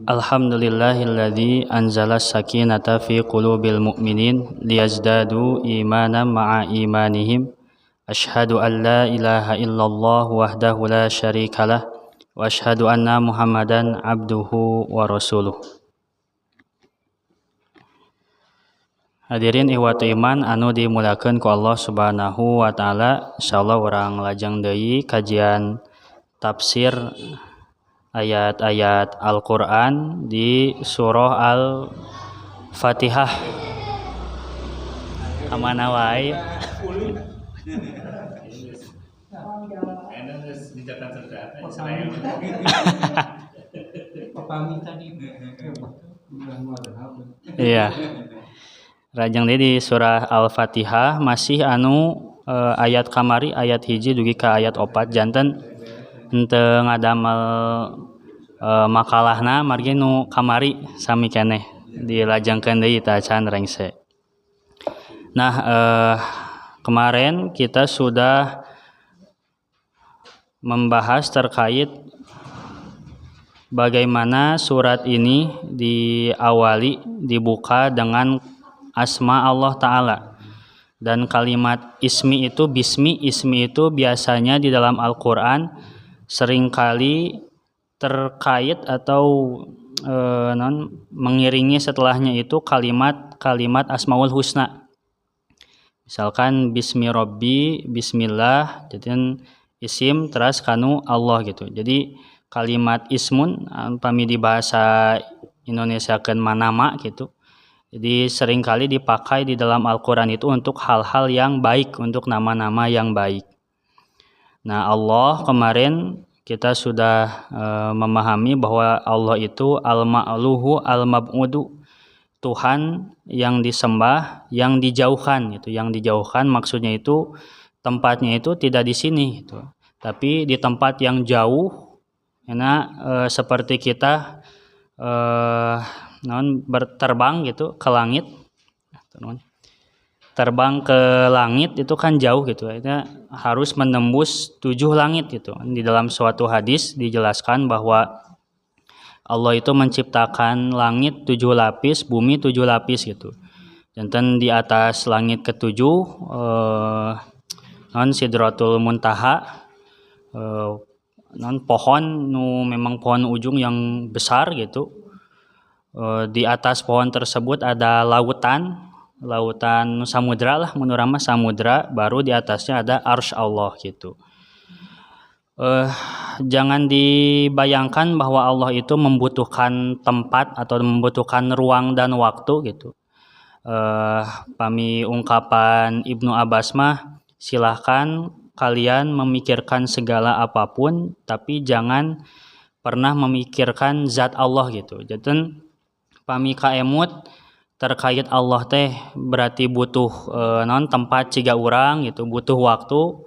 Alhamdulillahilladzi anzala sakinata fi qulubil mu'minin liyazdadu imanan ma'a imanihim. Asyhadu an la ilaha illallah wahdahu la syarikalah wa asyhadu anna Muhammadan abduhu wa rasuluh. Hadirin ihwatu iman anu dimulakeun ku Allah Subhanahu wa taala, insyaallah urang lajeng deui kajian tafsir ayat-ayat Al-Qur'an di surah Al-Fatihah. Amana wae. Iya. Rajang di surah Al-Fatihah masih ayat kamari ayat hiji dugi ka ayat 4 janten henteu ngadamel makalahna margi nu kamari sami keneh dilajangkeun deui ta can rengse. Nah, kemarin kita sudah membahas terkait bagaimana surat ini dibuka dengan asma Allah Ta'ala. Dan kalimat ismi itu biasanya di dalam Al-Quran seringkali terkait atau mengiringi setelahnya itu kalimat asmaul husna. Misalkan bismi rabbi, bismillah, jadi isim teras kanu Allah gitu. Jadi kalimat ismun pami di bahasa Indonesia keun manama gitu. Jadi seringkali dipakai di dalam Al-Quran itu untuk hal-hal yang baik, untuk nama-nama yang baik. Nah, Allah kemarin kita sudah memahami bahwa Allah itu al-ma'luhu al-mab'udu, Tuhan yang disembah, yang dijauhkan gitu. Yang dijauhkan maksudnya itu tempatnya itu tidak di sini gitu, tapi di tempat yang jauh. Seperti kita berterbang gitu ke langit, terbang ke langit itu kan jauh gitu, harus menembus 7 langit gitu. Di dalam suatu hadis dijelaskan bahwa Allah itu menciptakan langit 7 lapis, bumi 7 lapis gitu. Janten di atas langit ke-7 Sidratul Muntaha, pohon memang pohon ujung yang besar gitu. Di atas pohon tersebut ada lautan samudra lah, menurama samudra, baru di atasnya ada arsy Allah gitu. Jangan dibayangkan bahwa Allah itu membutuhkan tempat atau membutuhkan ruang dan waktu gitu. Pami ungkapan Ibnu Abbas mah, silahkan kalian memikirkan segala apapun, tapi jangan pernah memikirkan zat Allah gitu. Jadi pami kaemut terkait Allah teh berarti butuh tempat ciga urang gitu, butuh waktu.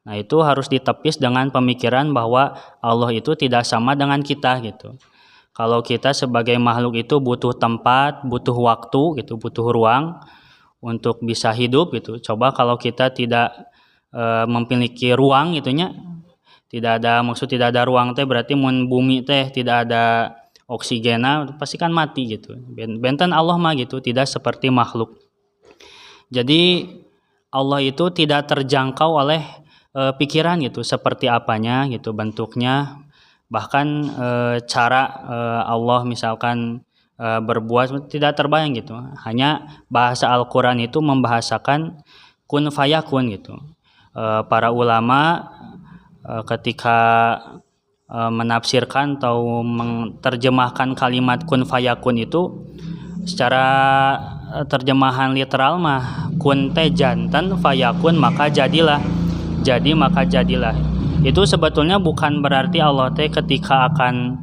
Nah, itu harus ditepis dengan pemikiran bahwa Allah itu tidak sama dengan kita gitu. Kalau kita sebagai makhluk itu butuh tempat, butuh waktu gitu, butuh ruang untuk bisa hidup gitu. Coba kalau kita tidak memiliki ruang gitunya, tidak ada ruang teh berarti mun bumi teh tidak ada oksigena pasti kan mati gitu. Benten Allah mah gitu, tidak seperti makhluk. Jadi Allah itu tidak terjangkau oleh pikiran gitu, seperti apanya gitu bentuknya, bahkan cara Allah misalkan berbuat tidak terbayang gitu. Hanya bahasa Al-Quran itu membahasakan kun fayakun gitu. Para ulama ketika menafsirkan atau menerjemahkan kalimat kun fayakun itu secara terjemahan literal mah kun teh jantan, fayakun maka jadilah. jadi maka jadilah. Itu sebetulnya bukan berarti Allah teh ketika akan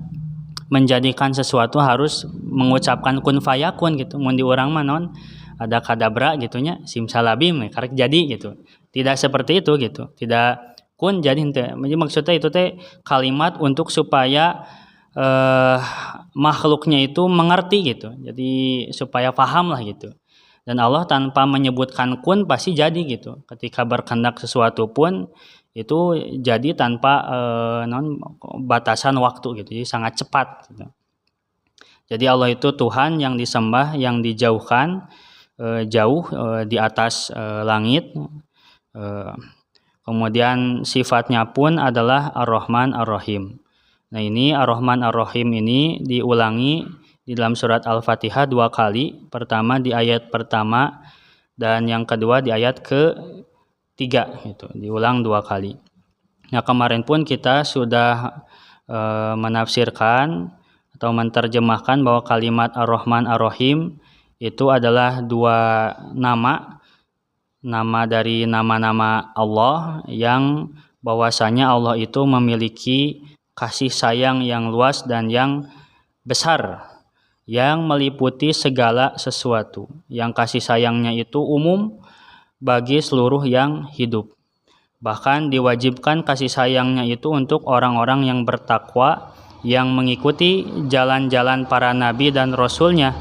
menjadikan sesuatu harus mengucapkan kun fayakun gitu. Mun di urang mah naon ada kadabra gitunya simsalabim karek jadi gitu. Tidak seperti itu gitu. Tidak kun jadi henteu. Maksudnya itu teh kalimat untuk supaya makhluknya itu mengerti gitu. Jadi supaya paham lah gitu. Dan Allah tanpa menyebutkan kun pasti jadi gitu. Ketika berkehendak sesuatu pun itu jadi tanpa batasan waktu gitu. Jadi sangat cepat gitu. Jadi Allah itu Tuhan yang disembah, yang dijauhkan jauh di atas langit. Kemudian sifatnya pun adalah Ar-Rahman Ar-Rahim. Nah ini Ar-Rahman Ar-Rahim ini diulangi di dalam surat Al-Fatihah 2 kali. Pertama di ayat pertama dan yang kedua di ayat ke-3 gitu. Diulang 2 kali. Nah kemarin pun kita sudah menafsirkan atau menerjemahkan bahwa kalimat Ar-Rahman Ar-Rahim itu adalah 2 nama dari nama-nama Allah yang bahwasanya Allah itu memiliki kasih sayang yang luas dan yang besar yang meliputi segala sesuatu. Yang kasih sayangnya itu umum bagi seluruh yang hidup. Bahkan diwajibkan kasih sayangnya itu untuk orang-orang yang bertakwa, yang mengikuti jalan-jalan para nabi dan rasulnya.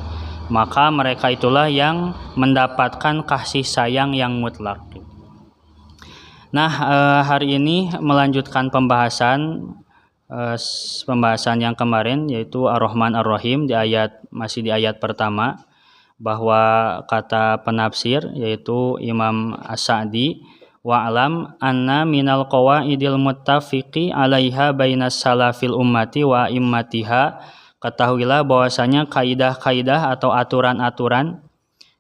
Maka mereka itulah yang mendapatkan kasih sayang yang mutlak. Nah, hari ini melanjutkan pembahasan yang kemarin yaitu Ar-Rahman Ar-Rahim masih di ayat pertama, bahwa kata penafsir yaitu Imam As-Sa'di, wa'lam anna minal qawaidil muttafiqi 'alaiha bainas salafil ummati wa immatiha. Ketahuilah bahwasanya kaidah-kaidah atau aturan-aturan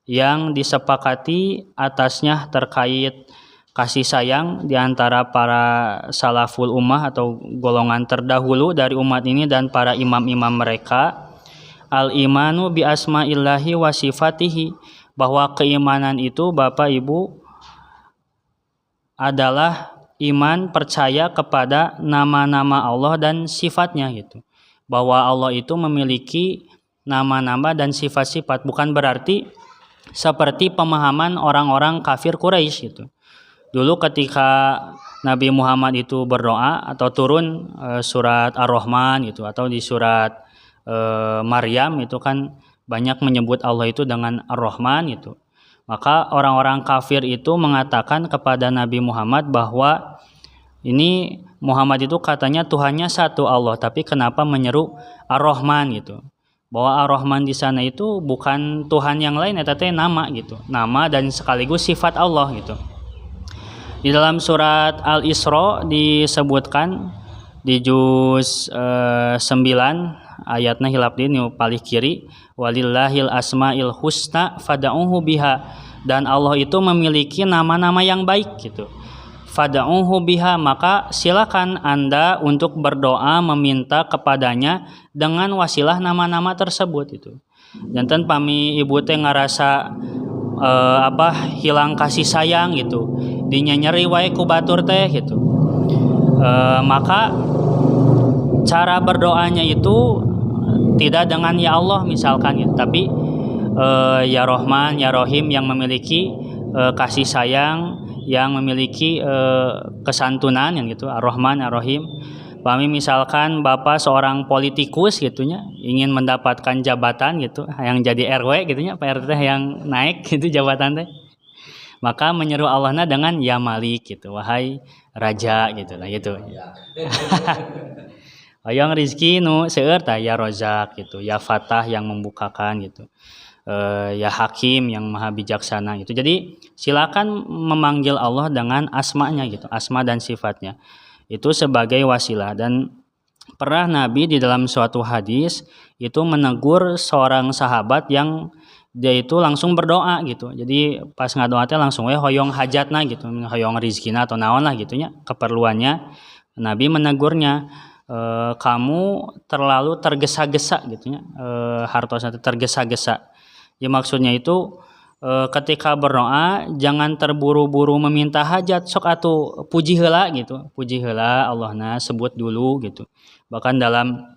yang disepakati atasnya terkait kasih sayang di antara para salaful ummah atau golongan terdahulu dari umat ini dan para imam-imam mereka, al-imanu bi asma'illahi wa sifatihi, bahwa keimanan itu Bapak Ibu adalah iman percaya kepada nama-nama Allah dan sifatnya gitu. Bahwa Allah itu memiliki nama-nama dan sifat-sifat, bukan berarti seperti pemahaman orang-orang kafir Quraisy gitu. Dulu ketika Nabi Muhammad itu berdoa atau turun surat Ar-Rahman gitu atau di surat Maryam itu kan banyak menyebut Allah itu dengan Ar-Rahman gitu. Maka orang-orang kafir itu mengatakan kepada Nabi Muhammad bahwa ini Muhammad itu katanya Tuhannya satu Allah, tapi kenapa menyeru Ar-Rahman gitu? Bahwa Ar-Rahman di sana itu bukan Tuhan yang lain, tapi nama gitu. Nama dan sekaligus sifat Allah gitu. Di dalam surat Al-Isra disebutkan di juz 9 ayatnya hilap di paling kiri, walillahil asmail husna fad'uhu biha, dan Allah itu memiliki nama-nama yang baik gitu. Fad'uhu biha, maka silakan Anda untuk berdoa meminta kepadanya dengan wasilah nama-nama tersebut itu. Janten pami ibu teh ngarasa hilang kasih sayang gitu. Dinya nyeri wae ku batur teh gitu. Maka cara berdoanya itu tidak dengan ya Allah misalkan ya, tapi ya Rahman, ya Rahim, yang memiliki kasih sayang, yang memiliki kesantunan yang gitu, Ar-Rahman Ar-Rahim. Pami misalkan Bapak seorang politikus gitunya ingin mendapatkan jabatan gitu, yang jadi RW gitunya, Pak RT yang naik gitu jabatan teh. Maka menyeru Allahna dengan ya Malik gitu, wahai raja gitu lah gitu. Hayang rizki nu seueur tah ya Rozak gitu, ya Fatah yang membukakan gitu. Ya Hakim yang maha bijaksana gitu. Jadi silakan memanggil Allah dengan asmanya gitu, asma dan sifatnya. Itu sebagai wasilah. Dan pernah Nabi di dalam suatu hadis itu menegur seorang sahabat yang dia itu langsung berdoa gitu. Jadi pas ngadoa teh langsung hoyong hajatna gitu, hoyong rizkina atau naon lah gitunya, keperluannya. Nabi menegurnya, kamu terlalu tergesa-gesa gitunya, hartosna tergesa-gesa. Ya maksudnya itu ketika berdoa jangan terburu-buru meminta hajat, sok atuh puji heula gitu, puji heula Allahna, sebut dulu gitu. Bahkan dalam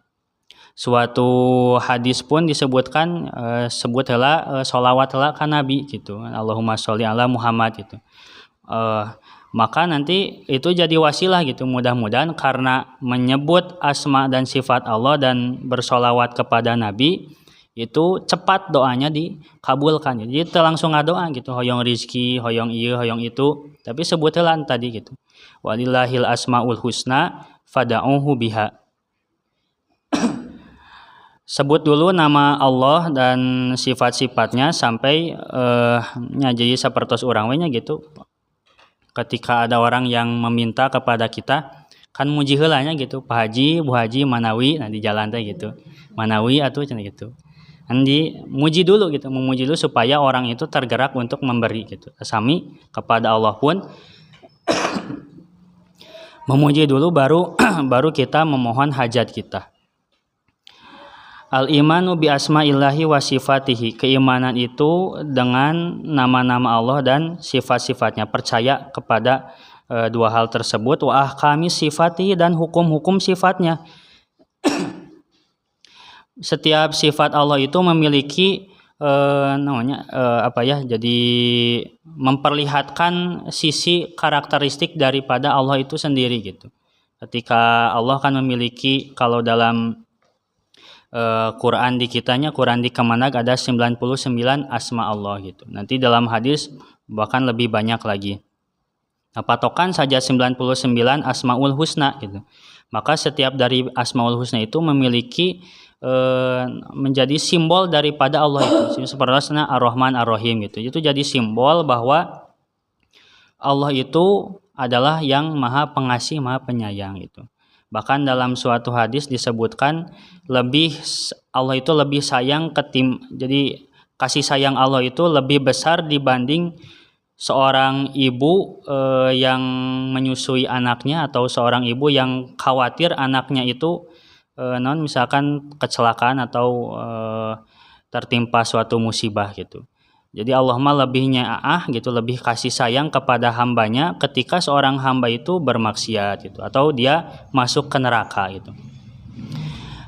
suatu hadis pun disebutkan sebut heula sholawat heula ka nabi gitu, Allahumma sholli ala Muhammad gitu. Maka nanti itu jadi wasilah gitu, mudah-mudahan karena menyebut asma dan sifat Allah dan bersolawat kepada nabi itu cepat doanya dikabulkan. Jadi teu langsung ngadoa gitu, hoyong rizki, hoyong ieu, hoyong itu, tapi sebut heula tadi gitu. Walillahil asmaul husna fad'uhu biha. Sebut dulu nama Allah dan sifat-sifatnya sampai jadi sapertos urang we nya gitu. Ketika ada orang yang meminta kepada kita, kan muji heula nya gitu, Pak Haji, Bu Haji, Manawi, nah di jalan teh gitu. Manawi atuh cenah gitu. Andi muji dulu gitu, memuji dulu supaya orang itu tergerak untuk memberi gitu. Sami kepada Allah pun memuji dulu baru kita memohon hajat kita. Al-imanu bi asma'illahi wa sifatihi. Keimanan itu dengan nama-nama Allah dan sifat-sifatnya. Percaya kepada dua hal tersebut. Wa ahkami sifatihi, dan hukum-hukum sifatnya. Setiap sifat Allah itu memiliki jadi memperlihatkan sisi karakteristik daripada Allah itu sendiri gitu. Ketika Allah kan memiliki, kalau dalam Quran di kitanya, Quran di Kemenag ada 99 asma Allah gitu. Nanti dalam hadis bahkan lebih banyak lagi. Patokan saja 99 asmaul husna gitu. Maka setiap dari asmaul husna itu memiliki menjadi simbol daripada Allah itu. Seperti Ar-Rahman Ar-Rahim gitu. Itu jadi simbol bahwa Allah itu adalah yang Maha Pengasih, Maha Penyayang gitu. Bahkan dalam suatu hadis disebutkan Allah itu lebih sayang jadi kasih sayang Allah itu lebih besar dibanding seorang ibu yang menyusui anaknya, atau seorang ibu yang khawatir anaknya itu misalkan kecelakaan atau tertimpa suatu musibah gitu. Jadi Allah mah lebih nyaah gitu, lebih kasih sayang kepada hambanya ketika seorang hamba itu bermaksiat gitu, atau dia masuk ke neraka gitu.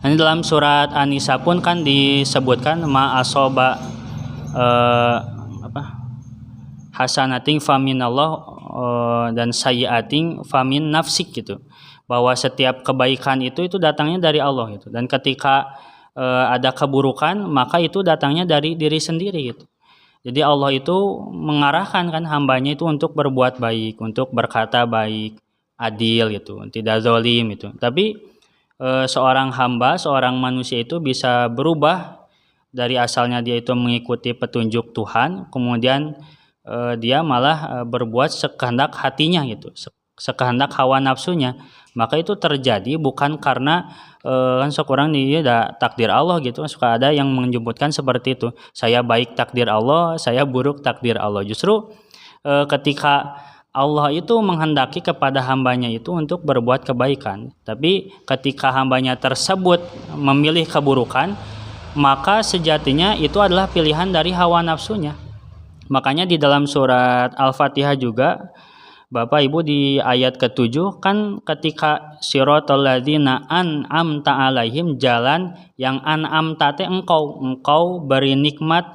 Ini dalam surat An-Nisa pun kan disebutkan ma asoba hasanating faminallah dan sayyiating famin nafsik gitu. Bahwa setiap kebaikan itu datangnya dari Allah gitu. Dan ketika ada keburukan, maka itu datangnya dari diri sendiri gitu. Jadi Allah itu mengarahkan kan hambanya itu untuk berbuat baik, untuk berkata baik, adil gitu, tidak zalim itu. Tapi seorang hamba, seorang manusia itu bisa berubah dari asalnya dia itu mengikuti petunjuk Tuhan, kemudian dia malah berbuat sekehendak hatinya gitu, sekehendak hawa nafsunya. Maka itu terjadi bukan karena kan sekurang dia takdir Allah gitu. Suka ada yang menyebutkan seperti itu, saya baik takdir Allah, saya buruk takdir Allah. Justru ketika Allah itu menghendaki kepada hambanya itu untuk berbuat kebaikan, tapi ketika hambanya tersebut memilih keburukan, maka sejatinya itu adalah pilihan dari hawa nafsunya. Makanya di dalam surat Al-Fatihah juga Bapak Ibu di ayat ke-7 kan ketika siratal ladzina an'amta alaihim, jalan yang an'amta teh engkau beri nikmat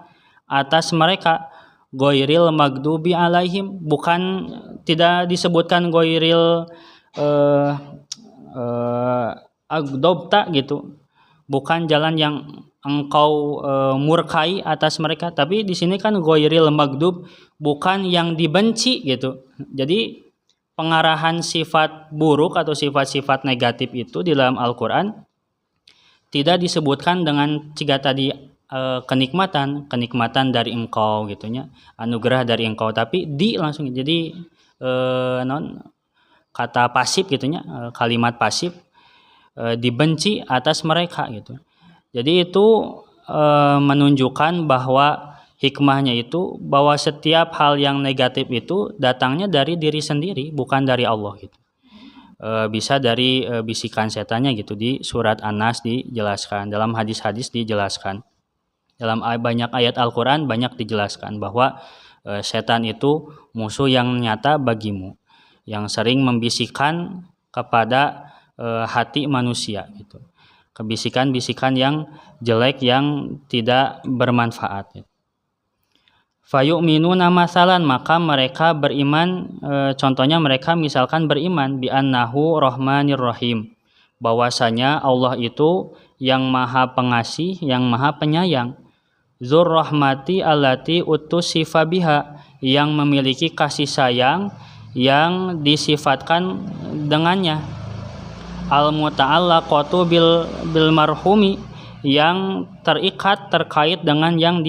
atas mereka, ghairil magdubi alaihim, bukan tidak disebutkan ghairil agdobta gitu, bukan jalan yang engkau murkai atas mereka, tapi di sini kan ghairil magdub, bukan yang dibenci gitu. Jadi pengarahan sifat buruk atau sifat-sifat negatif itu di dalam Al-Qur'an tidak disebutkan dengan ciga tadi kenikmatan dari engkau gitunya, anugerah dari engkau, tapi langsung jadi kata pasif gitunya, kalimat pasif, dibenci atas mereka gitu. Jadi itu menunjukkan bahwa hikmahnya itu bahwa setiap hal yang negatif itu datangnya dari diri sendiri, bukan dari Allah gitu. Bisa dari bisikan setannya gitu. Di surat An-Nas dijelaskan, dalam hadis-hadis dijelaskan. Dalam banyak ayat Al-Qur'an banyak dijelaskan bahwa setan itu musuh yang nyata bagimu, yang sering membisikkan kepada hati manusia gitu. Kebisikan-bisikan yang jelek yang tidak bermanfaat. Gitu. Fayu'minuna masalan, maka mereka beriman, contohnya mereka misalkan beriman bi annahu rahmanir rahim, bahwasanya Allah itu yang maha pengasih, yang maha penyayang. Zur rahmati allati utusifa biha, yang memiliki kasih sayang yang disifatkan dengannya. Al muta'allaqatu bil marhumi, yang terikat terkait dengan yang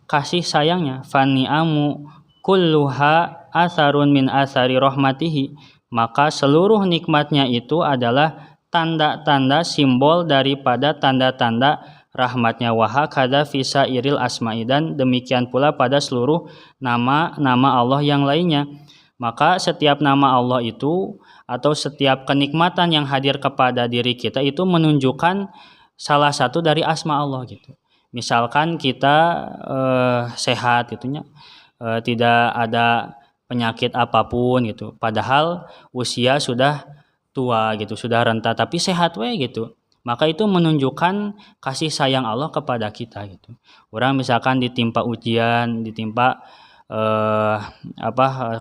kasih sayangnya. Fani'amu kulluha asarun min asari rahmatihi, maka seluruh nikmatnya itu adalah tanda-tanda simbol daripada tanda-tanda rahmatnya. Wahakadha fisa iril asma'i, dan demikian pula pada seluruh nama-nama Allah yang lainnya. Maka setiap nama Allah itu atau setiap kenikmatan yang hadir kepada diri kita itu menunjukkan salah satu dari asma Allah gitu. Misalkan kita sehat gitunya, tidak ada penyakit apapun gitu, padahal usia sudah tua gitu, sudah renta tapi sehat we gitu. Maka itu menunjukkan kasih sayang Allah kepada kita gitu. Orang misalkan ditimpa ujian, ditimpa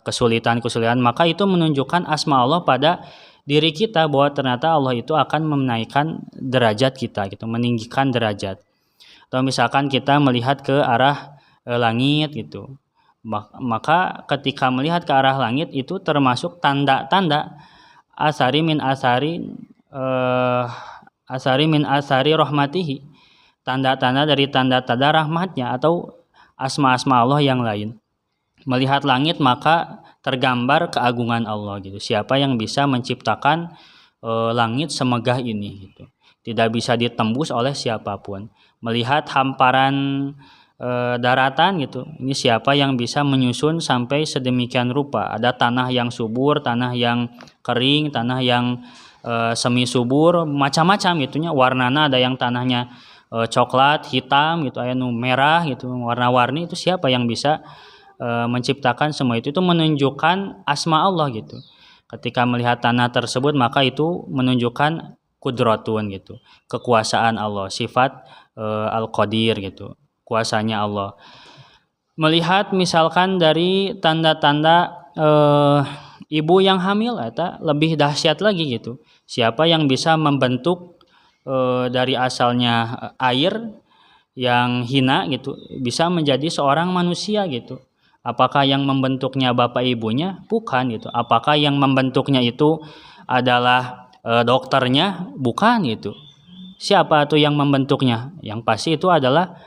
kesulitan, maka itu menunjukkan asma Allah pada diri kita, bahwa ternyata Allah itu akan menaikkan derajat kita gitu, meninggikan derajat. Atau misalkan kita melihat ke arah langit gitu, maka ketika melihat ke arah langit itu termasuk tanda-tanda asari min asari rahmatihi, tanda-tanda dari tanda-tanda rahmatnya atau asma-asma Allah yang lain. Melihat langit maka tergambar keagungan Allah gitu. Siapa yang bisa menciptakan langit semegah ini gitu. Tidak bisa ditembus oleh siapapun. Melihat hamparan daratan gitu. Ini siapa yang bisa menyusun sampai sedemikian rupa. Ada tanah yang subur, tanah yang kering, tanah yang semi subur, macam-macam gitunya. Warnanya ada yang tanahnya coklat, hitam gitu, aya nu merah gitu, warna-warni. Itu siapa yang bisa menciptakan semua itu menunjukkan asma Allah gitu. Ketika melihat tanah tersebut maka itu menunjukkan kudratun gitu, kekuasaan Allah, sifat al-qadir gitu, kuasanya Allah. Melihat misalkan dari tanda-tanda ibu yang hamil, eta lebih dahsyat lagi gitu. Siapa yang bisa membentuk dari asalnya air yang hina gitu bisa menjadi seorang manusia gitu. Apakah yang membentuknya bapak ibunya? Bukan gitu. Apakah yang membentuknya itu adalah dokternya? Bukan gitu. Siapa tuh yang membentuknya? Yang pasti itu adalah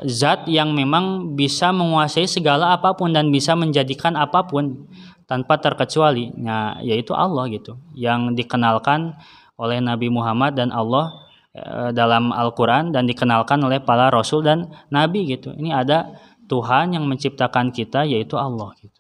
zat yang memang bisa menguasai segala apapun dan bisa menjadikan apapun tanpa terkecuali. Nah, yaitu Allah gitu. Yang dikenalkan oleh Nabi Muhammad dan Allah dalam Al-Quran dan dikenalkan oleh para Rasul dan Nabi gitu. Ini ada Tuhan yang menciptakan kita, yaitu Allah gitu.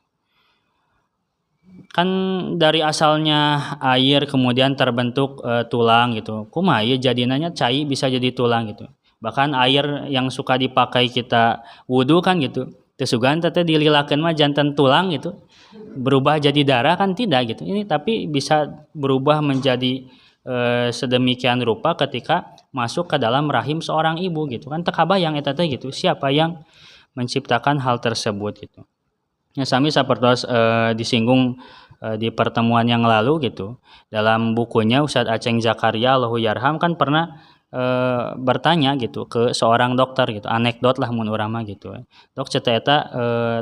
Kan dari asalnya air kemudian terbentuk tulang gitu. Kumaha ieu jadinanya cai bisa jadi tulang gitu. Bahkan air yang suka dipakai kita wudu kan gitu. Teu sugan teh dililakeun mah janten tulang gitu. Berubah jadi darah kan tidak gitu. Ini tapi bisa berubah menjadi sedemikian rupa ketika masuk ke dalam rahim seorang ibu gitu. Kan teu kabayang eta teh gitu. Siapa yang menciptakan hal tersebut gitu. Ya, sami sapertos disinggung di pertemuan yang lalu gitu. Dalam bukunya Ustadz Aceng Zakaria Allahu Yarham kan pernah bertanya gitu ke seorang dokter gitu. Anekdot lah mun urang mah gitu. Dok ceuk eta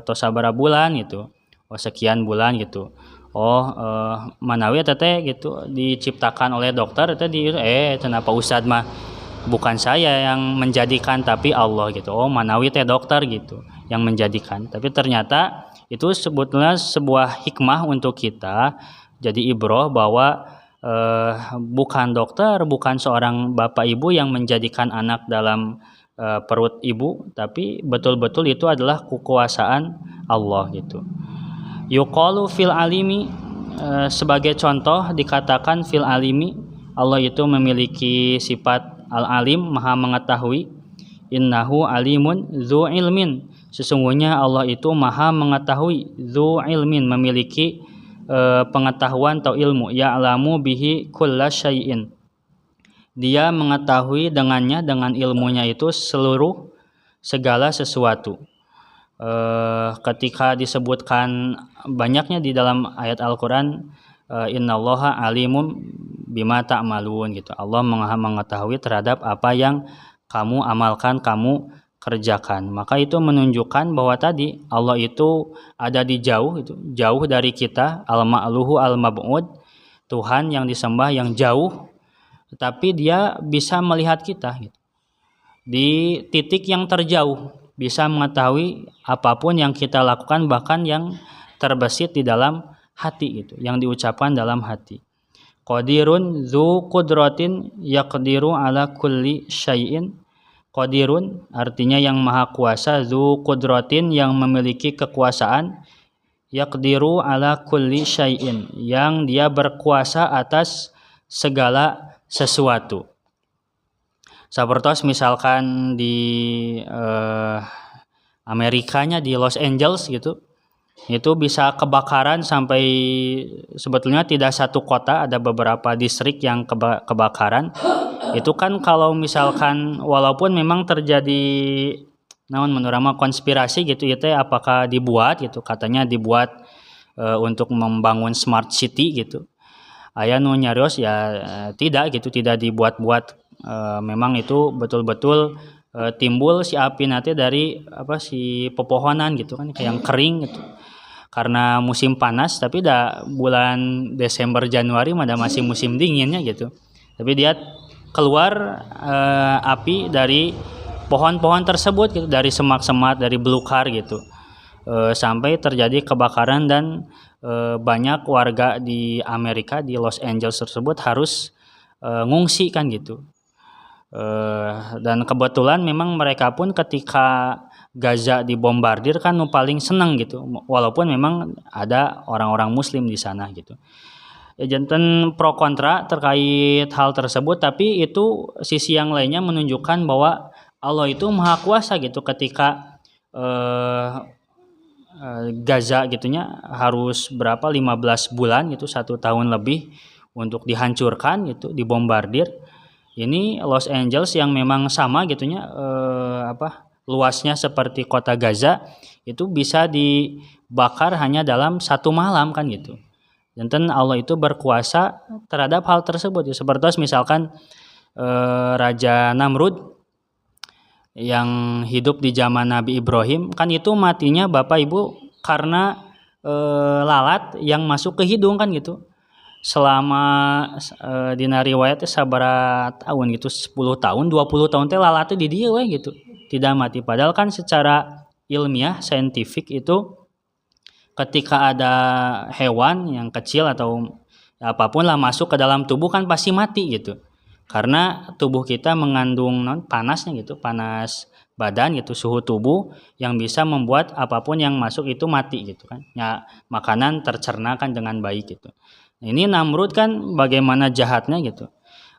tos sabaraha bulan gitu. Oh sekian bulan gitu. Oh manawi eta teh gitu diciptakan oleh dokter eta kenapa Ustadz mah bukan saya yang menjadikan tapi Allah gitu. Oh manawi teh dokter gitu yang menjadikan. Tapi ternyata itu sebetulnya sebuah hikmah untuk kita. Jadi ibroh bahwa bukan dokter, bukan seorang bapak ibu yang menjadikan anak dalam perut ibu, tapi betul-betul itu adalah kekuasaan Allah gitu. Yuqalu fil alimi, sebagai contoh dikatakan fil alimi, Allah itu memiliki sifat al-alim, maha mengetahui. Innahu alimun dzu ilmin. Sesungguhnya Allah itu maha mengetahui, dzu ilmin, memiliki pengetahuan atau ilmu, ya'lamu bihi kulla syai'in. Dia mengetahui dengannya, dengan ilmunya itu seluruh segala sesuatu. Ketika disebutkan banyaknya di dalam ayat Al-Qur'an, innallaha alimun bima ta'malun gitu. Allah maha mengetahui terhadap apa yang kamu amalkan, kamu kerjakan. Maka itu menunjukkan bahwa tadi Allah itu ada di jauh, itu jauh dari kita, al-ma'luhu al-mab'ud, Tuhan yang disembah yang jauh, tetapi dia bisa melihat kita gitu. Di titik yang terjauh, bisa mengetahui apapun yang kita lakukan, bahkan yang terbesit di dalam hati gitu, yang diucapkan dalam hati. Qadirun dzu qudratin yaqdiru ala kulli syai'in. Qadirun artinya yang maha kuasa, dzu qudratin yang memiliki kekuasaan, yaqdiru ala kulli syai'in yang dia berkuasa atas segala sesuatu. Sapertos misalkan di Amerikanya di Los Angeles gitu, itu bisa kebakaran sampai sebetulnya tidak satu kota, ada beberapa distrik yang kebakaran. Itu kan kalau misalkan walaupun memang terjadi menurut konspirasi gitu ya, apakah dibuat gitu, katanya dibuat untuk membangun smart city gitu. Aya nu nyarios ya tidak gitu, tidak dibuat-buat. Memang itu betul-betul timbul si api nanti dari si pepohonan gitu kan, yang kering gitu. Karena musim panas, tapi bulan Desember Januari masih musim dinginnya gitu. Tapi dia keluar api dari pohon-pohon tersebut gitu, dari semak-semak, dari belukar gitu. Sampai terjadi kebakaran dan banyak warga di Amerika, di Los Angeles tersebut harus ngungsi kan gitu. Dan kebetulan memang mereka pun ketika Gaza dibombardir kan paling senang gitu, walaupun memang ada orang-orang muslim di sana gitu. Janten pro kontra terkait hal tersebut, tapi itu sisi yang lainnya menunjukkan bahwa Allah itu maha kuasa gitu. Ketika Gaza gitunya harus 15 bulan gitu, 1 tahun lebih untuk dihancurkan gitu, dibombardir. Ini Los Angeles yang memang sama gitunya luasnya seperti kota Gaza, itu bisa dibakar hanya dalam 1 malam kan gitu. Dan Allah itu berkuasa terhadap hal tersebut. Seperti misalkan Raja Namrud yang hidup di zaman Nabi Ibrahim, kan itu matinya Bapak Ibu karena lalat yang masuk ke hidung kan gitu. Selama dina riwayatnya sabaraha tahun gitu, 10 tahun, 20 tahun teh lalatnya di dieu we gitu. Tidak mati, padahal kan secara ilmiah saintifik itu ketika ada hewan yang kecil atau apapun lah masuk ke dalam tubuh kan pasti mati gitu, karena tubuh kita mengandung panasnya gitu, panas badan gitu, suhu tubuh yang bisa membuat apapun yang masuk itu mati gitu kan ya, makanan tercerna kan dengan baik gitu. Ini Namrud kan bagaimana jahatnya gitu.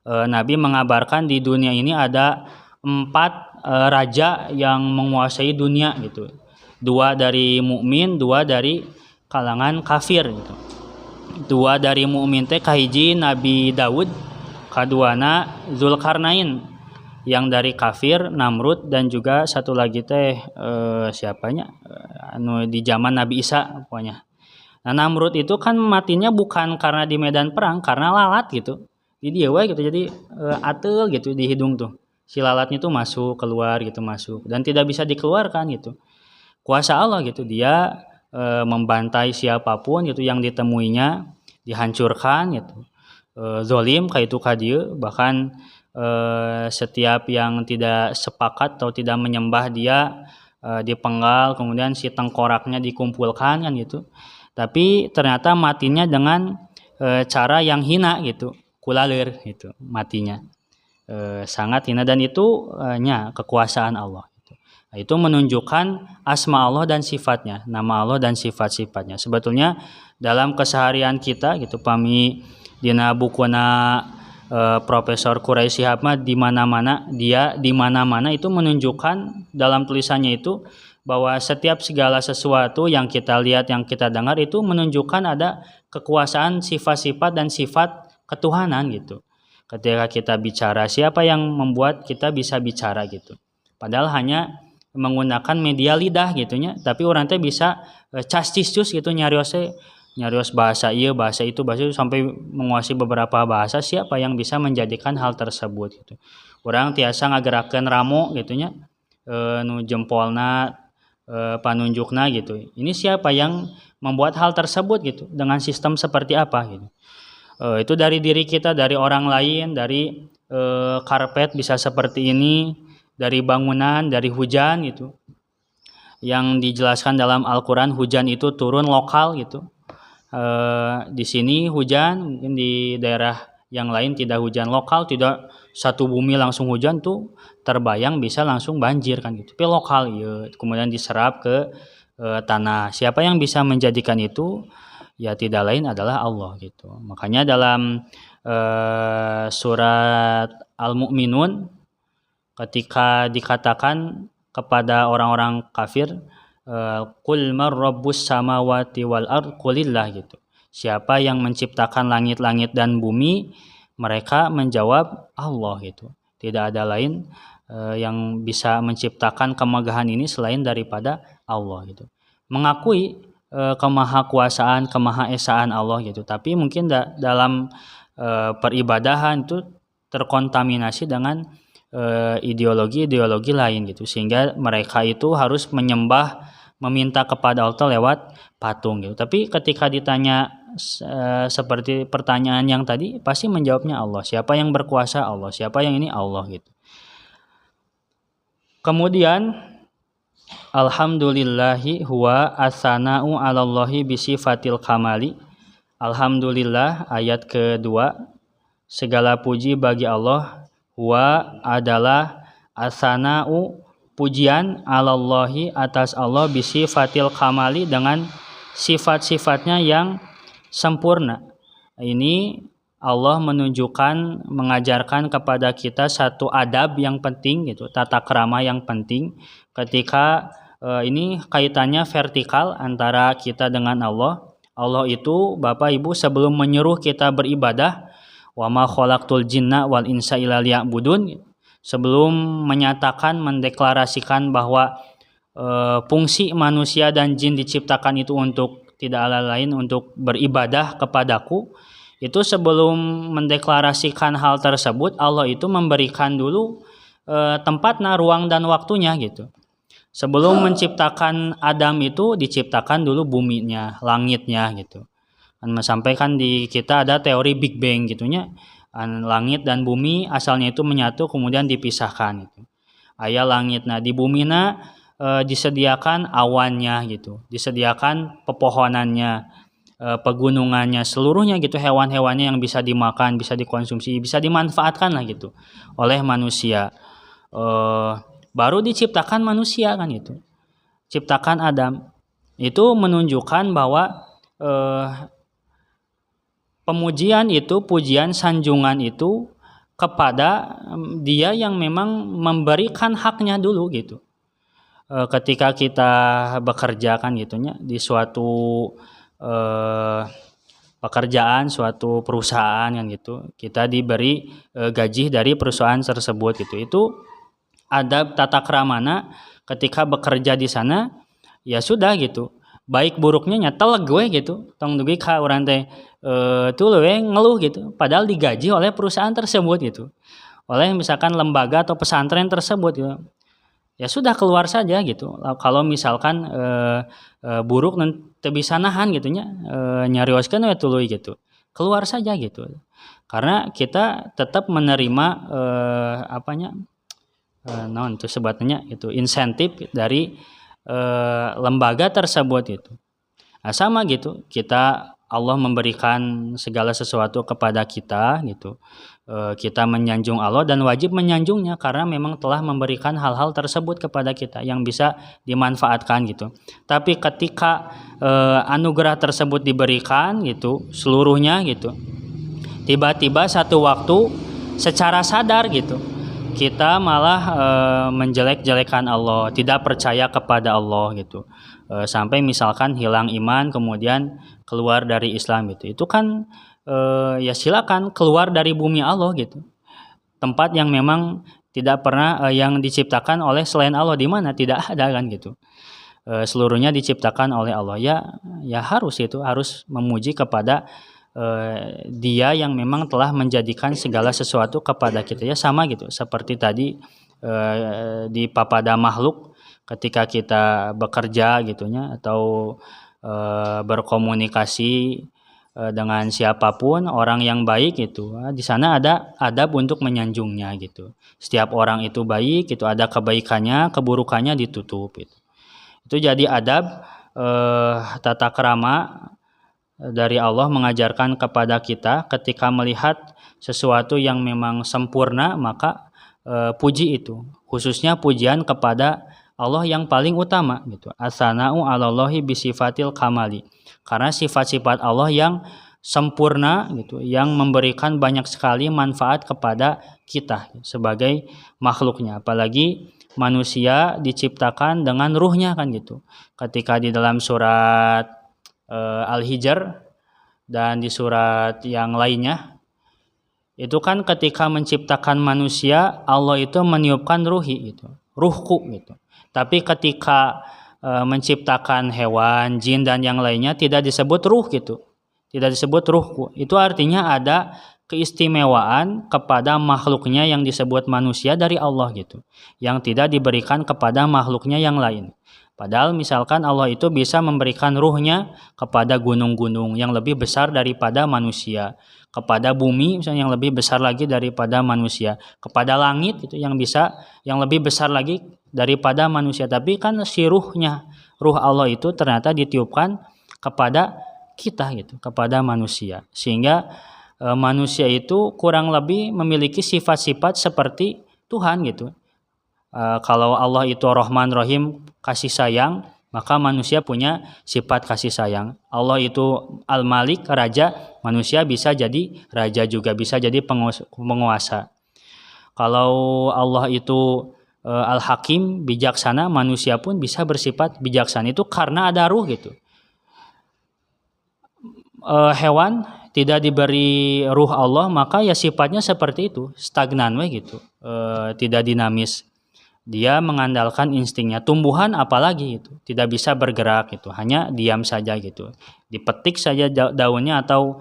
Nabi mengabarkan di dunia ini ada 4 raja yang menguasai dunia gitu. 2 dari mukmin, 2 dari kalangan kafir gitu. 2 dari mukmin teh kahiji Nabi Daud, kaduana Zulkarnain. Yang dari kafir Namrud, dan juga satu lagi teh siapanya anu di zaman Nabi Isa pokoknya. Nah, Namrud itu kan matinya bukan karena di medan perang, karena lalat gitu. Jadi ya gitu, jadi atel gitu di hidung tuh. Si lalatnya tuh masuk keluar gitu, masuk dan tidak bisa dikeluarkan gitu. Kuasa Allah gitu, dia membantai siapapun gitu yang ditemuinya, dihancurkan gitu. Zolim kayak itu kadieu, bahkan setiap yang tidak sepakat atau tidak menyembah dia dipenggal, kemudian si tengkoraknya dikumpulkan kan gitu. Tapi ternyata matinya dengan cara yang hina gitu, kulalir gitu matinya. Sangat hina, dan itu kekuasaan Allah gitu. Nah, itu menunjukkan asma Allah dan sifatnya, nama Allah dan sifat-sifatnya. Sebetulnya dalam keseharian kita gitu, pami dina bukuna Profesor Quraisy Shihab mah di mana-mana itu menunjukkan dalam tulisannya itu bahwa setiap segala sesuatu yang kita lihat, yang kita dengar itu menunjukkan ada kekuasaan, sifat-sifat dan sifat ketuhanan gitu. Ketika kita bicara, siapa yang membuat kita bisa bicara gitu. Padahal hanya menggunakan media lidah gitunya, tapi orang teh bisa castis-cus gitu nyarios bahasa itu sampai menguasai beberapa bahasa. Siapa yang bisa menjadikan hal tersebut gitu. Orang tiasa ngagerakeun ramo gitunya, nu jempolna panunjukna gitu. Ini siapa yang membuat hal tersebut gitu, dengan sistem seperti apa gitu. Itu dari diri kita, dari orang lain, dari karpet bisa seperti ini, dari bangunan, dari hujan gitu. Yang dijelaskan dalam Al-Qur'an, hujan itu turun lokal gitu. Di sini hujan, mungkin di daerah yang lain tidak hujan lokal, tidak satu bumi langsung hujan tuh terbayang bisa langsung banjir kan gitu. Tapi lokal ya, kemudian diserap ke tanah. Siapa yang bisa menjadikan itu? Ya tidak lain adalah Allah gitu. Makanya dalam surat Al-Mu'minun ketika dikatakan kepada orang-orang kafir, qul man rabbus samawati wal ard qulillah gitu. Siapa yang menciptakan langit-langit dan bumi? Mereka menjawab Allah gitu. Tidak ada lain yang bisa menciptakan kemegahan ini selain daripada Allah gitu. Mengakui kemahakuasaan, kemahaesaan Allah gitu. Tapi mungkin dalam peribadahan itu terkontaminasi dengan ideologi-ideologi lain gitu. Sehingga mereka itu harus meminta kepada Allah lewat patung gitu. Tapi ketika ditanya seperti pertanyaan yang tadi, pasti menjawabnya Allah. Siapa yang berkuasa? Allah. Siapa yang ini? Allah gitu. Kemudian alhamdulillahi huwa as-sana'u 'alallahi bisifatil kamali. Alhamdulillah ayat kedua. Segala puji bagi Allah, huwa adalah as-sana'u pujian 'alallahi atas Allah bisifatil kamali dengan sifat-sifatnya yang sempurna. Ini Allah menunjukkan, mengajarkan kepada kita satu adab yang penting gitu, tata krama yang penting ketika ini kaitannya vertikal antara kita dengan Allah. Allah itu Bapak Ibu sebelum menyuruh kita beribadah, wa ma khalaqtul jinna wal insa illa liya'budun, sebelum menyatakan, mendeklarasikan bahwa fungsi manusia dan jin diciptakan itu untuk tidak lain untuk beribadah kepadaku, itu sebelum mendeklarasikan hal tersebut Allah itu memberikan dulu tempatnya, ruang dan waktunya gitu. Sebelum menciptakan Adam itu diciptakan dulu buminya, langitnya gitu. Sampai kan di kita ada teori Big Bang gitunya, langit dan bumi asalnya itu menyatu kemudian dipisahkan gitu. Aya langit, nah di bumina disediakan awannya gitu, disediakan pepohonannya, pegunungannya, seluruhnya gitu, hewan-hewannya yang bisa dimakan, bisa dikonsumsi, bisa dimanfaatkan lah gitu oleh manusia. Baru diciptakan manusia kan itu, ciptakan Adam. Itu menunjukkan bahwa pemujian itu, pujian, sanjungan itu kepada dia yang memang memberikan haknya dulu gitu. Ketika kita bekerja kan gitunya di suatu pekerjaan, suatu perusahaan kan gitu, kita diberi gaji dari perusahaan tersebut gitu. Itu ada tata kramana ketika bekerja di sana, ya sudah gitu. Baik buruknya nyetel gue gitu, tong dugi ka urang teh tuh ngeluh gitu, padahal digaji oleh perusahaan tersebut gitu, oleh misalkan lembaga atau pesantren tersebut gitu. Ya sudah keluar saja gitu. Kalau misalkan buruk teu bisa nahan gitunya, nyarioskeun we tuluy gitu. Keluar saja gitu. Karena kita tetap menerima naon itu sebutannya itu insentif dari lembaga tersebut itu. Nah, sama gitu. Allah memberikan segala sesuatu kepada kita gitu. Kita menyanjung Allah dan wajib menyanjungnya karena memang telah memberikan hal-hal tersebut kepada kita yang bisa dimanfaatkan gitu. Tapi ketika anugerah tersebut diberikan gitu seluruhnya gitu, tiba-tiba satu waktu secara sadar gitu kita malah menjelek-jelekan Allah, tidak percaya kepada Allah gitu. Sampai misalkan hilang iman kemudian keluar dari Islam gitu. Itu kan ya silakan keluar dari bumi Allah gitu. Tempat yang memang tidak pernah yang diciptakan oleh selain Allah, di mana tidak ada kan gitu. Seluruhnya diciptakan oleh Allah. Ya harus memuji kepada Dia yang memang telah menjadikan segala sesuatu kepada kita, ya sama gitu seperti tadi di papada makhluk ketika kita bekerja gitunya atau berkomunikasi dengan siapapun orang yang baik itu, di sana ada adab untuk menyanjungnya gitu. Setiap orang itu baik, itu ada kebaikannya, keburukannya ditutup gitu. Itu jadi adab tata krama dari Allah mengajarkan kepada kita ketika melihat sesuatu yang memang sempurna, maka puji itu, khususnya pujian kepada Allah yang paling utama gitu. As-sana'u 'alallahi bisifatil kamali. Karena sifat-sifat Allah yang sempurna gitu, yang memberikan banyak sekali manfaat kepada kita sebagai makhluknya. Apalagi manusia diciptakan dengan ruhnya kan gitu. Ketika di dalam surat Al-Hijr dan di surat yang lainnya itu kan ketika menciptakan manusia Allah itu meniupkan ruhi gitu, ruhku gitu. Tapi ketika menciptakan hewan, jin dan yang lainnya tidak disebut ruh gitu. Tidak disebut ruhku. Itu artinya ada keistimewaan kepada makhluknya yang disebut manusia dari Allah gitu, yang tidak diberikan kepada makhluknya yang lain. Padahal misalkan Allah itu bisa memberikan ruhnya kepada gunung-gunung yang lebih besar daripada manusia, kepada bumi misalnya yang lebih besar lagi daripada manusia, kepada langit itu yang lebih besar lagi daripada manusia. Tapi kan si ruh Allah itu ternyata ditiupkan kepada kita gitu, kepada manusia. Sehingga manusia itu kurang lebih memiliki sifat-sifat seperti Tuhan gitu. Kalau Allah itu Rahman Rahim, kasih sayang, maka manusia punya sifat kasih sayang. Allah itu Al-Malik, raja, manusia bisa jadi raja juga, bisa jadi penguasa. Kalau Allah itu Al-Hakim, bijaksana, manusia pun bisa bersifat bijaksana. Itu karena ada ruh gitu. Hewan tidak diberi ruh Allah, maka ya sifatnya seperti itu, stagnan gitu, tidak dinamis. Dia mengandalkan instingnya. Tumbuhan apalagi itu tidak bisa bergerak gitu, hanya diam saja gitu. Dipetik saja daunnya atau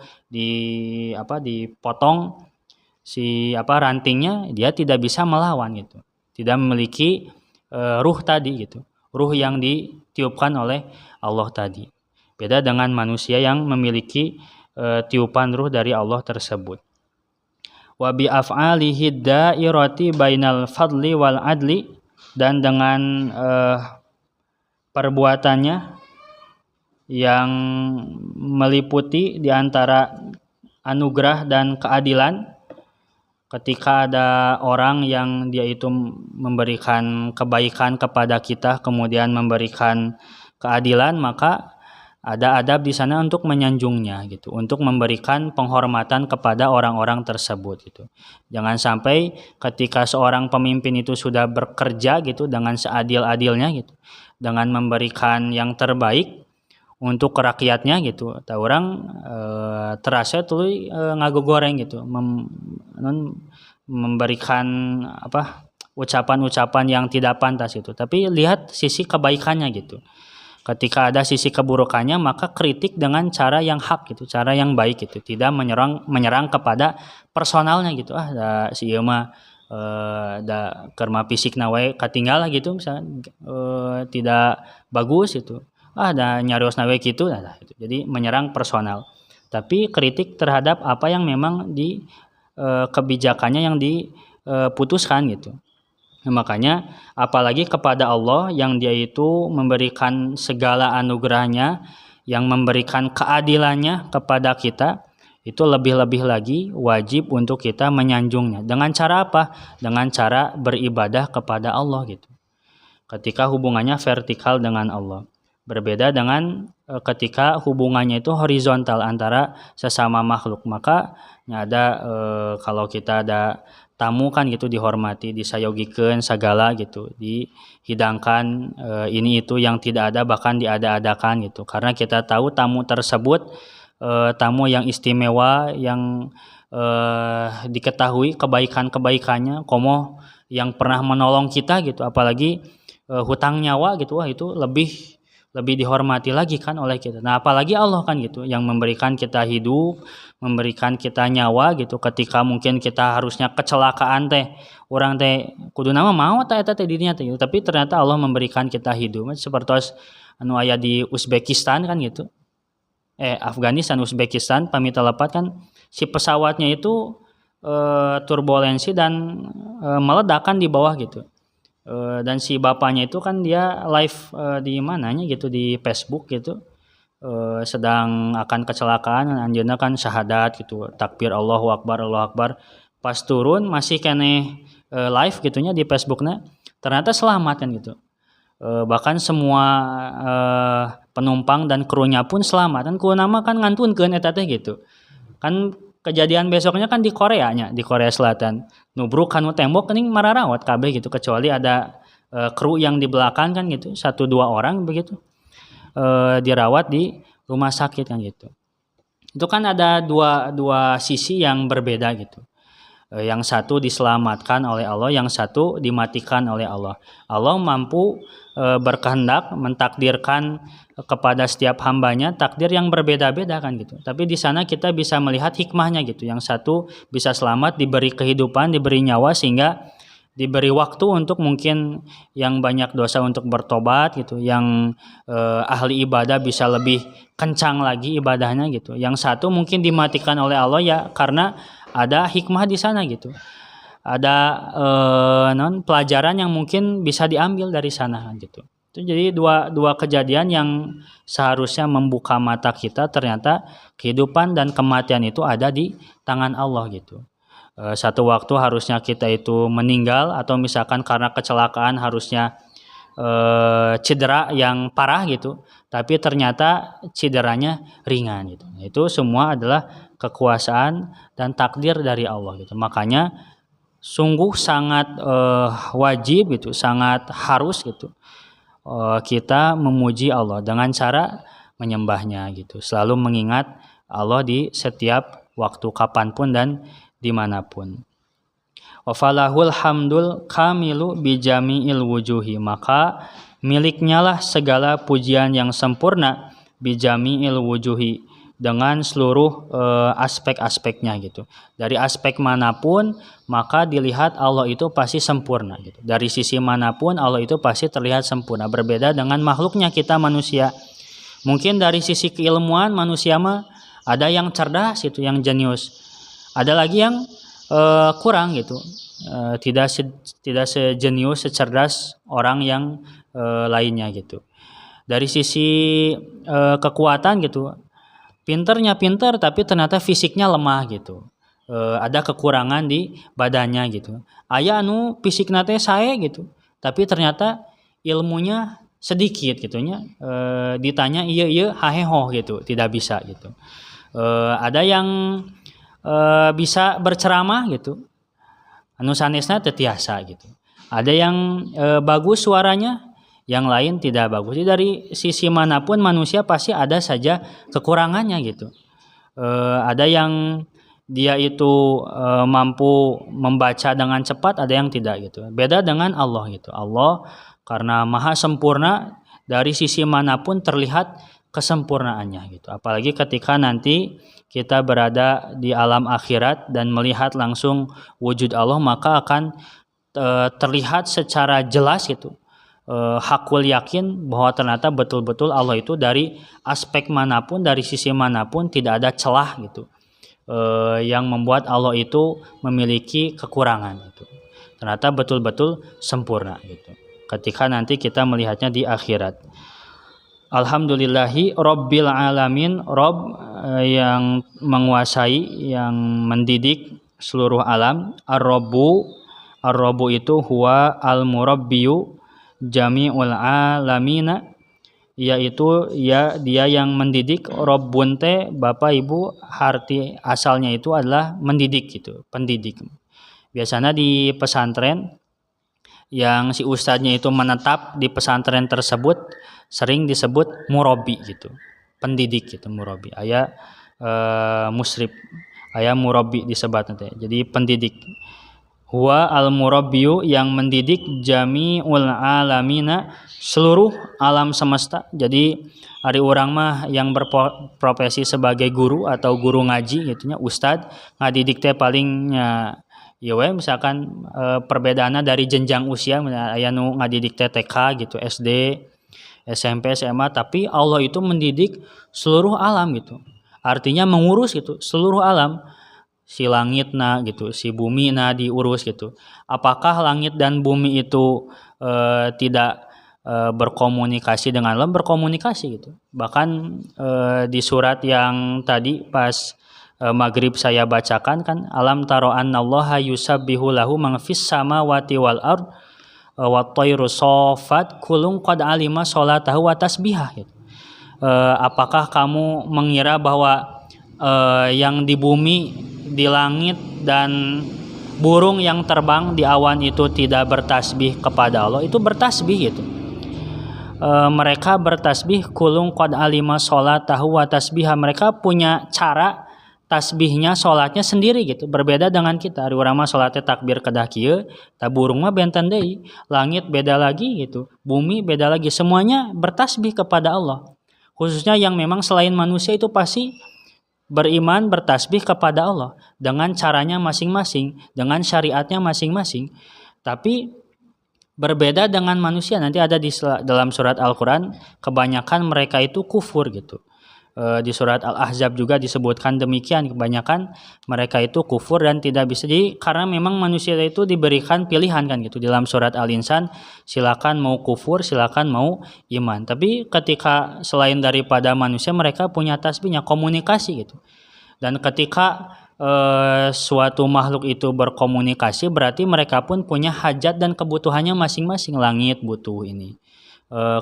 dipotong rantingnya, dia tidak bisa melawan gitu. Tidak memiliki ruh tadi gitu. Ruh yang ditiupkan oleh Allah tadi. Beda dengan manusia yang memiliki tiupan ruh dari Allah tersebut. Wa bi af'alihi da'irati bainal fadli wal adli, dan dengan perbuatannya yang meliputi di antara anugerah dan keadilan. Ketika ada orang yang dia itu memberikan kebaikan kepada kita kemudian memberikan keadilan, maka ada adab di sana untuk menyanjungnya gitu, untuk memberikan penghormatan kepada orang-orang tersebut gitu. Jangan sampai ketika seorang pemimpin itu sudah bekerja gitu dengan seadil-adilnya gitu, dengan memberikan yang terbaik untuk rakyatnya gitu, atau orang terasa tuluy ngagogoreng gitu, memberikan ucapan-ucapan yang tidak pantas itu. Tapi lihat sisi kebaikannya gitu. Ketika ada sisi keburukannya, maka kritik dengan cara yang hak gitu, cara yang baik gitu, tidak menyerang kepada personalnya gitu. Si ieu mah da kerma fisikna we katinggal gitu misalnya, tidak bagus itu. Da nyariosna we kitu, gitu. Jadi menyerang personal. Tapi kritik terhadap apa yang memang di kebijakannya yang diputuskan gitu. Makanya apalagi kepada Allah yang dia itu memberikan segala anugerahnya, yang memberikan keadilannya kepada kita, itu lebih-lebih lagi wajib untuk kita menyanjungnya. Dengan cara apa? Dengan cara beribadah kepada Allah gitu. Ketika hubungannya vertikal dengan Allah. Berbeda dengan ketika hubungannya itu horizontal antara sesama makhluk. Maka ada kalau kita ada tamu kan gitu dihormati, disayogikeun sagala gitu, dihidangkan ini itu yang tidak ada bahkan diada-adakan gitu. Karena kita tahu tamu tersebut tamu yang istimewa yang diketahui kebaikan-kebaikannya, komoh yang pernah menolong kita gitu, apalagi hutang nyawa gitu, wah itu lebih dihormati lagi kan oleh kita. Nah, apalagi Allah kan gitu yang memberikan kita hidup, memberikan kita nyawa gitu ketika mungkin kita harusnya kecelakaan teh. Orang teh kudu nama mau eta teh dirinya teh, tapi ternyata Allah memberikan kita hidup. Seperti anu aya di Uzbekistan kan gitu. Afghanistan, Uzbekistan pamit lepat kan si pesawatnya itu turbulensi dan meledak kan di bawah gitu. Dan si bapaknya itu kan dia live di mananya gitu di Facebook gitu, sedang akan kecelakaan anjeunna kan syahadat gitu, takbir Allahu Akbar, pas turun masih keneh live gitunya di Facebooknya, ternyata selamat kan gitu. Bahkan semua penumpang dan krunya pun selamat kan, ku nama kan ngantunkeun eta teh gitu kan. Kejadian besoknya kan di Korea nya, di Korea Selatan. Nubruk kanu tembok geuning mararawat kabeh gitu, kecuali ada kru yang di belakang kan gitu, 1-2 orang begitu. Dirawat di rumah sakit kan gitu. Itu kan ada dua sisi yang berbeda gitu. Yang satu diselamatkan oleh Allah, yang satu dimatikan oleh Allah. Allah mampu berkehendak mentakdirkan kepada setiap hambanya takdir yang berbeda-beda kan gitu. Tapi di sana kita bisa melihat hikmahnya gitu. Yang satu bisa selamat, diberi kehidupan, diberi nyawa sehingga diberi waktu untuk mungkin yang banyak dosa untuk bertobat gitu. Yang ahli ibadah bisa lebih kencang lagi ibadahnya gitu. Yang satu mungkin dimatikan oleh Allah ya karena ada hikmah di sana gitu. Ada pelajaran yang mungkin bisa diambil dari sana gitu. Itu jadi dua kejadian yang seharusnya membuka mata kita, ternyata kehidupan dan kematian itu ada di tangan Allah gitu. Satu waktu harusnya kita itu meninggal atau misalkan karena kecelakaan harusnya cedera yang parah gitu, tapi ternyata cederanya ringan gitu. Itu semua adalah kekuasaan dan takdir dari Allah gitu. Makanya sungguh sangat wajib gitu, sangat harus gitu kita memuji Allah dengan cara menyembahnya gitu, selalu mengingat Allah di setiap waktu kapanpun dan dimanapun. Wafalahul hamdul kamilu bijami'il wujuhi, maka miliknya lah segala pujian yang sempurna bijami'il wujuhi, dengan seluruh aspek-aspeknya gitu. Dari aspek manapun maka dilihat Allah itu pasti sempurna gitu. Dari sisi manapun Allah itu pasti terlihat sempurna. Berbeda dengan makhluknya kita manusia. Mungkin dari sisi keilmuan manusia mah ada yang cerdas itu, yang jenius. Ada lagi yang kurang gitu. Tidak sejenius, secerdas orang yang lainnya gitu. Dari sisi kekuatan gitu, pinternya pinter tapi ternyata fisiknya lemah gitu. Ada kekurangan di badannya gitu. Aya anu fisikna teh sae gitu, tapi ternyata ilmunya sedikit gitunya. Ditanya ieu haheho gitu, tidak bisa gitu. Ada yang bisa berceramah gitu, anu sanesna teu tiasa gitu. Ada yang bagus suaranya, yang lain tidak bagus. Jadi dari sisi manapun manusia pasti ada saja kekurangannya gitu. Ada yang dia itu mampu membaca dengan cepat, ada yang tidak gitu. Beda dengan Allah gitu. Allah karena maha sempurna, dari sisi manapun terlihat kesempurnaannya gitu. Apalagi ketika nanti kita berada di alam akhirat dan melihat langsung wujud Allah, maka akan terlihat secara jelas gitu. Hakul yakin bahwa ternyata betul-betul Allah itu dari aspek manapun, dari sisi manapun tidak ada celah gitu, yang membuat Allah itu memiliki kekurangan gitu. Ternyata betul-betul sempurna gitu. Ketika nanti kita melihatnya di akhirat. Alhamdulillahi Rabbil Alamin, Rabb yang menguasai, yang mendidik seluruh alam. Ar-Rabbu itu huwa al-murabbiyu jami'ul alamina, yaitu dia yang mendidik. Rabbun teh Bapak Ibu arti asalnya itu adalah mendidik gitu, pendidik. Biasanya di pesantren yang si ustadznya itu menetap di pesantren tersebut sering disebut murabi gitu, pendidik gitu, murabi. Aya musrib, aya murabi disebut nanti. Jadi pendidik. Huwa al-murabbiyu yang mendidik jami'ul alamina seluruh alam semesta. Jadi ari urang mah yang berprofesi sebagai guru atau guru ngaji gitu nya, ustad ngadidik teh palingnya ya we misalkan perbedaannya dari jenjang usia, aya nu ngadidik teh TK gitu, SD, SMP, SMA, tapi Allah itu mendidik seluruh alam gitu. Artinya mengurus gitu seluruh alam. Si langitna gitu, si bumi na diurus gitu. Apakah langit dan bumi itu tidak berkomunikasi dengan Allah? Berkomunikasi gitu. Bahkan di surat yang tadi pas maghrib saya bacakan kan, alam taro annallaha yusabbihu lahu man fis samawati wal ard wa tayru safat kulun qad alima sholatahu wa tasbihah gitu. Apakah kamu mengira bahwa yang di bumi, di langit, dan burung yang terbang di awan itu tidak bertasbih kepada Allah? Itu bertasbih gitu. Mereka bertasbih kulung qad alima sholatahu wa tasbihah. Mereka punya cara tasbihnya, sholatnya sendiri gitu. Berbeda dengan kita. Ari urang mah sholatnya takbir kedah kieu, ta burung mah benten deui. Langit beda lagi gitu. Bumi beda lagi. Semuanya bertasbih kepada Allah. Khususnya yang memang selain manusia itu pasti beriman, bertasbih kepada Allah dengan caranya masing-masing, dengan syariatnya masing-masing. Tapi berbeda dengan manusia. Nanti ada di dalam surat Al-Quran, kebanyakan mereka itu kufur gitu. Di surat Al-Ahzab juga disebutkan demikian, kebanyakan mereka itu kufur dan tidak bisa. Jadi karena memang manusia itu diberikan pilihan kan gitu. Dalam surat Al-Insan, silakan mau kufur, silakan mau iman. Tapi ketika selain daripada manusia, mereka punya tasbihnya, komunikasi gitu. Dan ketika suatu makhluk itu berkomunikasi, berarti mereka pun punya hajat dan kebutuhannya masing-masing. Langit butuh ini,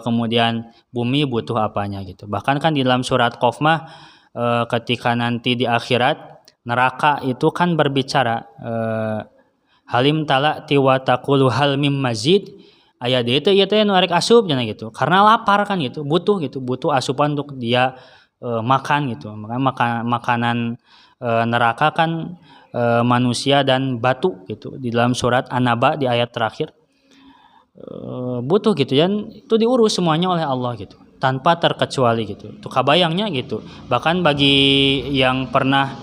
kemudian bumi butuh apanya gitu. Bahkan kan di dalam surat Qaf mah ketika nanti di akhirat neraka itu kan berbicara halim tala tiwa taqulu hal mim mazid, aya deui teh ieu teh nu arek asup cenah gitu. Karena lapar kan gitu, butuh asupan untuk dia makan gitu. Makanya makanan neraka kan manusia dan batu gitu. Di dalam surat An-Naba di ayat terakhir butuh gitu, dan itu diurus semuanya oleh Allah gitu, tanpa terkecuali gitu. Itu kabayangnya gitu. Bahkan bagi yang pernah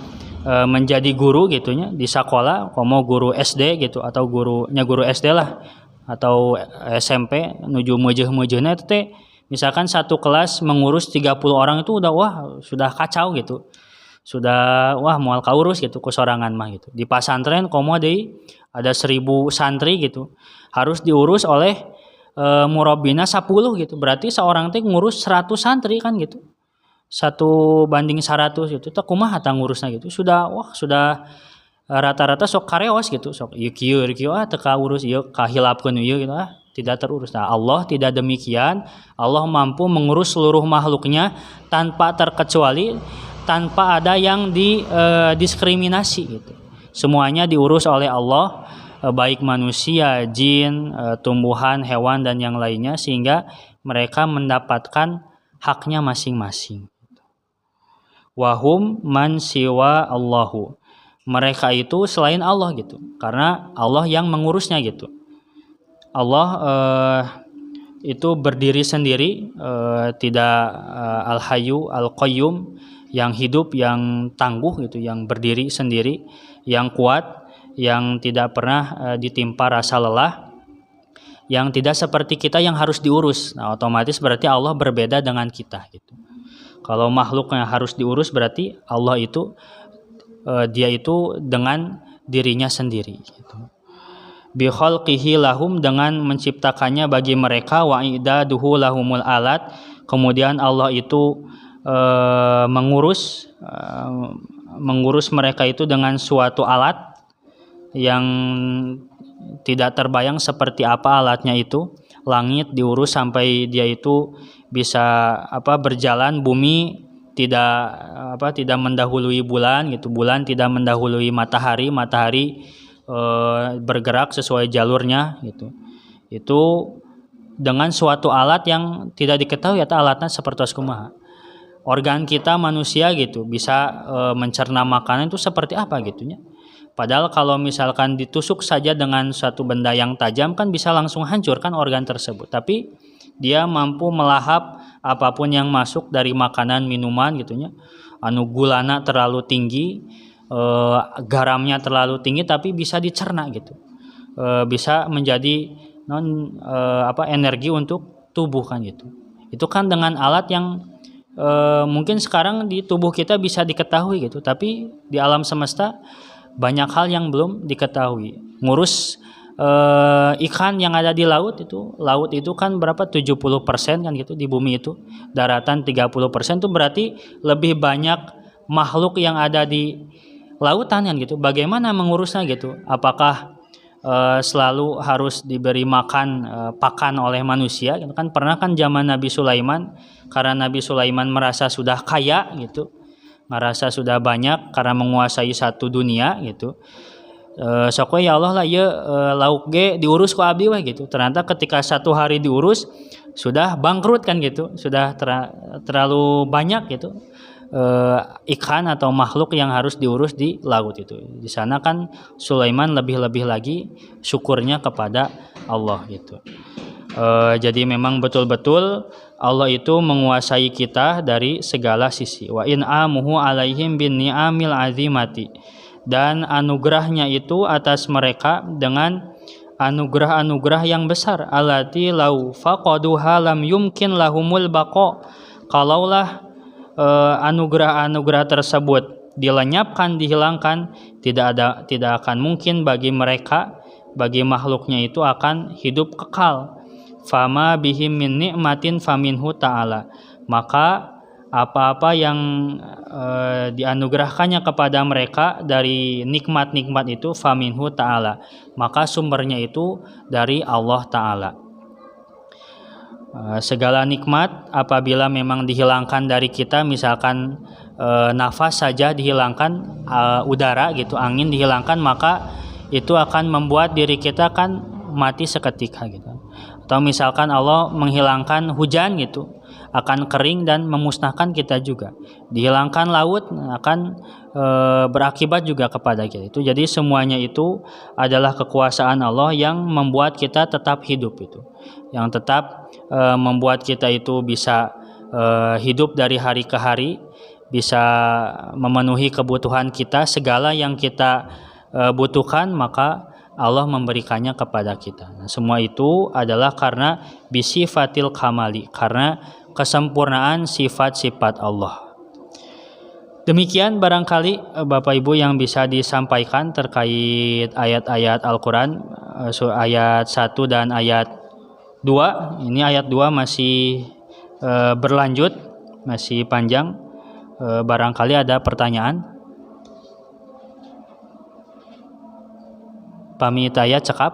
menjadi guru gitunya di sekolah, komo guru SD gitu atau guru SD lah atau SMP nuju meujeun-meujeunna itu teh misalkan satu kelas mengurus 30 orang itu udah sudah kacau gitu. Sudah moal kaurus gitu ku sorangan mah gitu. Di pasantren komo deui ada 1000 santri gitu. Harus diurus oleh murabbina 10 gitu. Berarti seorang teh ngurus 100 santri kan gitu. 1:100 gitu. Teh kumaha tah ngurusna gitu. Sudah rata-rata sok kareos gitu. Sok ieu kieu teu kaurus, ieu kahilapkeun ieu gitu tidak terurus. Nah, Allah tidak demikian. Allah mampu mengurus seluruh makhluknya tanpa terkecuali, tanpa ada yang didiskriminasi gitu. Semuanya diurus oleh Allah, baik manusia, jin, tumbuhan, hewan dan yang lainnya, sehingga mereka mendapatkan haknya masing-masing. Wahum man siwa Allahu. Mereka itu selain Allah gitu. Karena Allah yang mengurusnya gitu. Allah itu berdiri sendiri, tidak Al-Hayyu Al-Qayyum, yang hidup, yang tangguh gitu, yang berdiri sendiri, yang kuat, yang tidak pernah ditimpa rasa lelah, yang tidak seperti kita yang harus diurus. Nah, otomatis berarti Allah berbeda dengan kita gitu. Kalau makhluk yang harus diurus, berarti Allah itu dia itu dengan dirinya sendiri gitu. Bi khalqihi lahum, dengan menciptakannya bagi mereka, wa idaduhu lahumul alat, kemudian Allah itu mengurus mereka itu dengan suatu alat yang tidak terbayang seperti apa alatnya itu. langit diurus sampai dia itu bisa berjalan, bumi tidak mendahului bulan gitu, bulan tidak mendahului matahari, bergerak sesuai jalurnya gitu. Itu dengan suatu alat yang tidak diketahui atau alatnya seperti kumaha. Organ kita manusia gitu bisa mencerna makanan itu seperti apa gitunya. Padahal kalau misalkan ditusuk saja dengan suatu benda yang tajam kan bisa langsung hancur kan organ tersebut. Tapi dia mampu melahap apapun yang masuk dari makanan minuman gitunya. Anu gulana terlalu tinggi, garamnya terlalu tinggi tapi bisa dicerna gitu. Bisa menjadi energi untuk tubuh kan gitu. Itu kan dengan alat yang mungkin sekarang di tubuh kita bisa diketahui gitu, tapi di alam semesta banyak hal yang belum diketahui. Ngurus ikan yang ada di laut itu kan berapa 70% kan gitu di bumi itu, daratan 30% itu berarti lebih banyak makhluk yang ada di lautan kan gitu. Bagaimana mengurusnya gitu? Apakah selalu harus diberi makan pakan oleh manusia gitu kan? Pernah kan zaman Nabi Sulaiman, karena Nabi Sulaiman merasa sudah kaya gitu, merasa sudah banyak karena menguasai satu dunia gitu. Sok ya Allah lah ya lauk ge diurus ku abdi weh gitu. Ternyata ketika satu hari diurus sudah bangkrut kan gitu, sudah terlalu banyak gitu ikan atau makhluk yang harus diurus di laut itu. Di sana kan Sulaiman lebih-lebih lagi syukurnya kepada Allah gitu. Jadi memang betul-betul Allah itu menguasai kita dari segala sisi. Wa in amuhu alaihim bin ni'amil azimati. Dan anugerahnya itu atas mereka dengan anugerah-anugerah yang besar. Allati lau faqaduha lam yumkin lahumul baqa. Kalaulah anugerah-anugerah tersebut dilenyapkan, dihilangkan, tidak akan mungkin bagi mereka, bagi makhluknya itu akan hidup kekal. Fama bihim min ni'matin faminhu ta'ala. Maka apa-apa yang dianugerahkannya kepada mereka dari nikmat-nikmat itu faminhu ta'ala, maka sumbernya itu dari Allah Ta'ala. Segala nikmat apabila memang dihilangkan dari kita, misalkan nafas saja dihilangkan, udara gitu, angin dihilangkan, maka itu akan membuat diri kita kan mati seketika gitu. Atau misalkan Allah menghilangkan hujan gitu, akan kering dan memusnahkan kita juga. Dihilangkan laut akan berakibat juga kepada kita. Itu jadi semuanya itu adalah kekuasaan Allah yang membuat kita tetap hidup itu. Yang tetap membuat kita itu bisa hidup dari hari ke hari, bisa memenuhi kebutuhan kita, segala yang kita butuhkan maka Allah memberikannya kepada kita. Nah, semua itu adalah karena bisifatil kamali, karena kesempurnaan sifat-sifat Allah. Demikian barangkali Bapak Ibu yang bisa disampaikan terkait ayat-ayat Al-Quran, ayat 1 dan ayat 2. Ini ayat 2 masih berlanjut, masih panjang. Barangkali ada pertanyaan. Pamitaya cekap.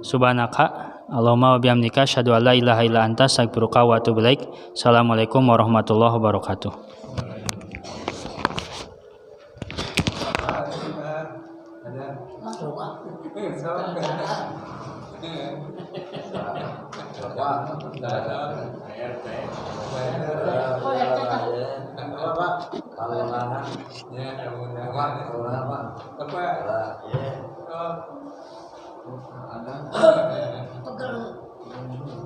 Subhanaka Allahumma wa bihamdika asyhadu an la ilaha illa anta astaghfiruka wa atubu ilaik. Assalamualaikum warahmatullahi wabarakatuh. Ada.